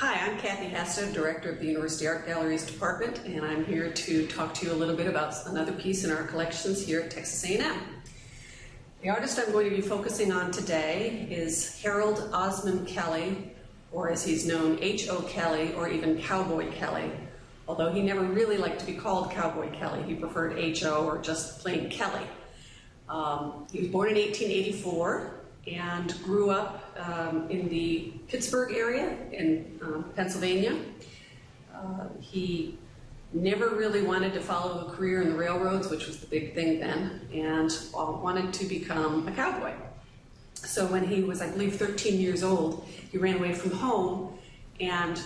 Hi, I'm Kathy Hasta, Director of the University Art Galleries Department, and I'm here to talk to you a little bit about another piece in our collections here at Texas A&M. The artist I'm going to be focusing on today is Harold Osman Kelly, or as he's known, H.O. Kelly, or even Cowboy Kelly, although he never really liked to be called Cowboy Kelly. He preferred H.O. or just plain Kelly. He was born in 1884 and grew up in the Pittsburgh area in Pennsylvania. He never really wanted to follow a career in the railroads, which was the big thing then, and wanted to become a cowboy. So when he was, I believe, 13 years old, he ran away from home and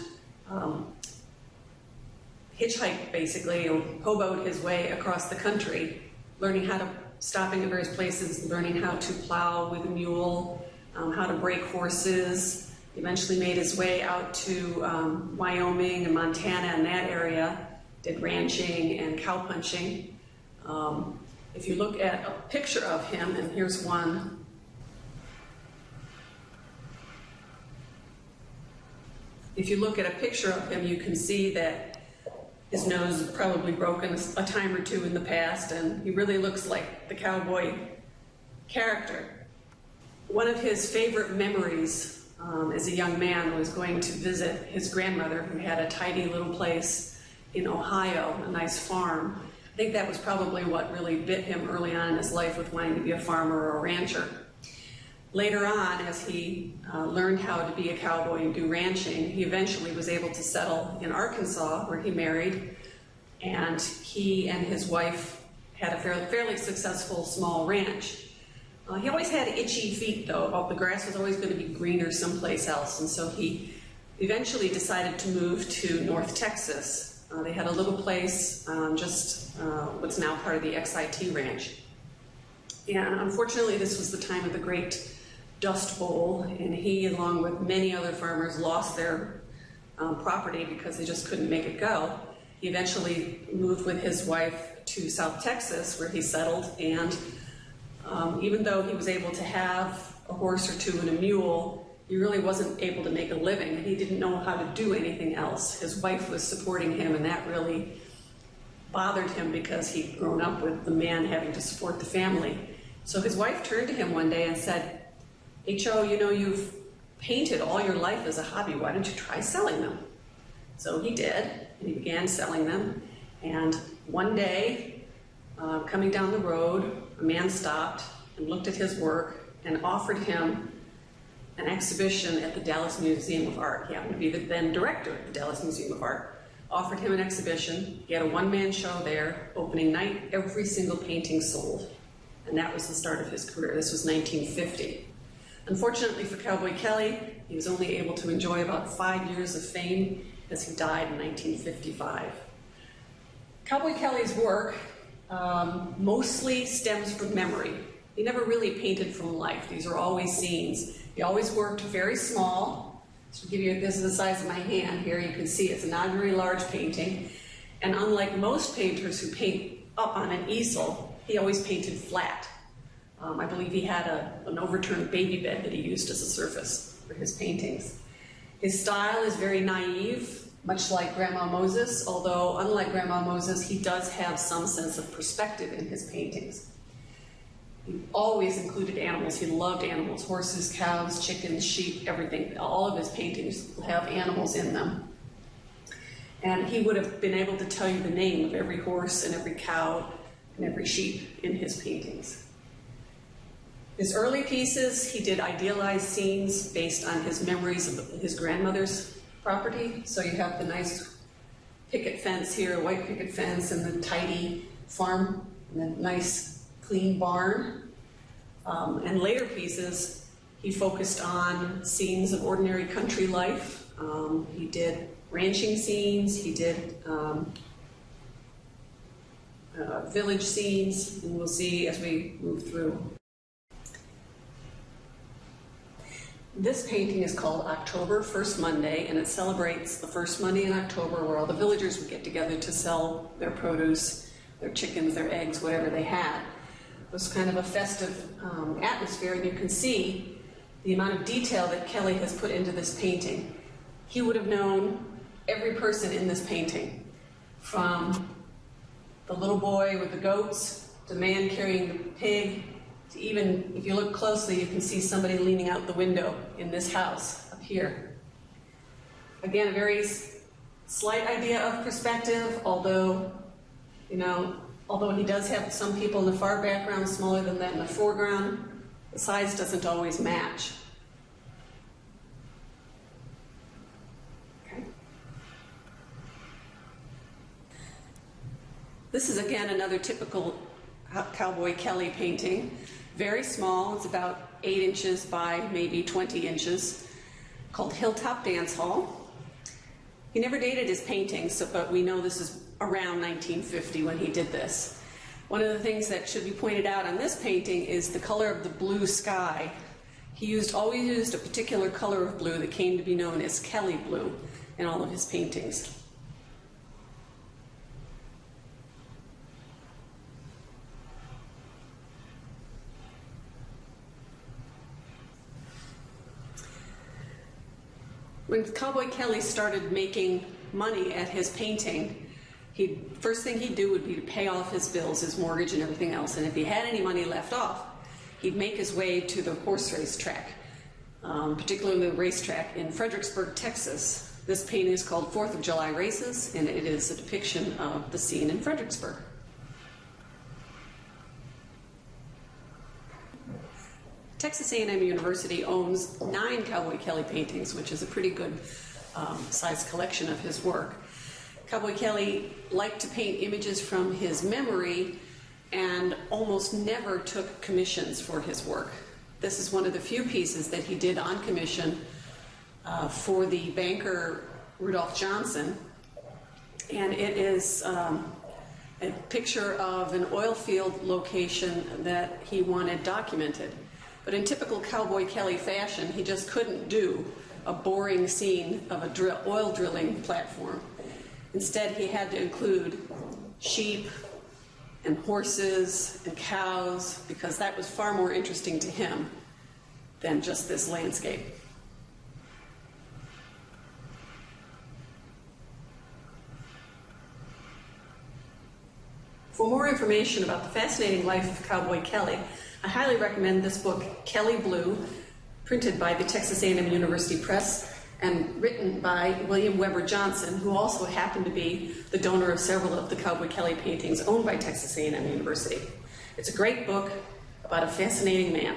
hitchhiked, basically, or hoboed his way across the country, stopping at various places, learning how to plow with a mule, how to break horses. He eventually made his way out to Wyoming and Montana and that area, did ranching and cowpunching. If you look at a picture of him, and here's one. If you look at a picture of him, you can see that his nose is probably broken a time or two in the past, and he really looks like the cowboy character. One of his favorite memories as a young man was going to visit his grandmother, who had a tidy little place in Ohio, a nice farm. I think that was probably what really bit him early on in his life with wanting to be a farmer or a rancher. Later on, as he learned how to be a cowboy and do ranching, he eventually was able to settle in Arkansas, where he married, and he and his wife had a fairly successful small ranch. He always had itchy feet, though. The grass was always going to be greener someplace else, and so he eventually decided to move to North Texas. They had a little place, what's now part of the XIT Ranch. And unfortunately, this was the time of the Great Dust Bowl, and he, along with many other farmers, lost their property because they just couldn't make it go. He eventually moved with his wife to South Texas, where he settled, and even though he was able to have a horse or two and a mule, he really wasn't able to make a living, and he didn't know how to do anything else. His wife was supporting him, and that really bothered him because he'd grown up with the man having to support the family. So his wife turned to him one day and said, H.O., you know, you've painted all your life as a hobby. Why don't you try selling them? So he did, and he began selling them. And one day, coming down the road, a man stopped and looked at his work and offered him an exhibition at the Dallas Museum of Art. He happened to be the then director of the Dallas Museum of Art. Offered him an exhibition. He had a one-man show there. Opening night, every single painting sold. And that was the start of his career. This was 1950. Unfortunately for Cowboy Kelly, he was only able to enjoy about 5 years of fame as he died in 1955. Cowboy Kelly's work mostly stems from memory. He never really painted from life. These are always scenes. He always worked very small. So to give you, this is the size of my hand here. You can see it's not a very large painting. And unlike most painters who paint up on an easel, he always painted flat. I believe he had an overturned baby bed that he used as a surface for his paintings. His style is very naive, much like Grandma Moses, although unlike Grandma Moses, he does have some sense of perspective in his paintings. He always included animals. He loved animals, horses, cows, chickens, sheep, everything. All of his paintings have animals in them. And he would have been able to tell you the name of every horse and every cow and every sheep in his paintings. His early pieces, he did idealized scenes based on his memories of his grandmother's property. So you have the nice picket fence here, a white picket fence, and the tidy farm, and the nice clean barn. And later pieces, he focused on scenes of ordinary country life. He did ranching scenes, he did village scenes, and we'll see as we move through. This painting is called October, First Monday, and it celebrates the first Monday in October where all the villagers would get together to sell their produce, their chickens, their eggs, whatever they had. It was kind of a festive atmosphere, and you can see the amount of detail that Kelly has put into this painting. he would have known every person in this painting, from the little boy with the goats, to the man carrying the pig, to even, if you look closely, you can see somebody leaning out the window in this house up here. Again, a very slight idea of perspective, although he does have some people in the far background smaller than that in the foreground, the size doesn't always match. Okay. This is again another typical Cowboy Kelly painting. Very small, it's about 8 inches by maybe 20 inches, called Hilltop Dance Hall. He never dated his paintings, but we know this is around 1950 when he did this. One of the things that should be pointed out on this painting is the color of the blue sky. He always used a particular color of blue that came to be known as Kelly blue in all of his paintings. When Cowboy Kelly started making money at his painting, first thing he'd do would be to pay off his bills, his mortgage and everything else, and if he had any money left off, he'd make his way to the horse race track, particularly the racetrack in Fredericksburg, Texas. This painting is called 4th of July Races, and it is a depiction of the scene in Fredericksburg. Texas A&M University owns 9 Cowboy Kelly paintings, which is a pretty good sized collection of his work. Cowboy Kelly liked to paint images from his memory and almost never took commissions for his work. This is one of the few pieces that he did on commission for the banker Rudolph Johnson, and it is a picture of an oil field location that he wanted documented. But in typical Cowboy Kelly fashion, he just couldn't do a boring scene of a oil drilling platform. Instead, he had to include sheep and horses and cows, because that was far more interesting to him than just this landscape. For more information about the fascinating life of Cowboy Kelly, I highly recommend this book, Kelly Blue, printed by the Texas A&M University Press and written by William Weber Johnson, who also happened to be the donor of several of the Cowboy Kelly paintings owned by Texas A&M University. It's a great book about a fascinating man.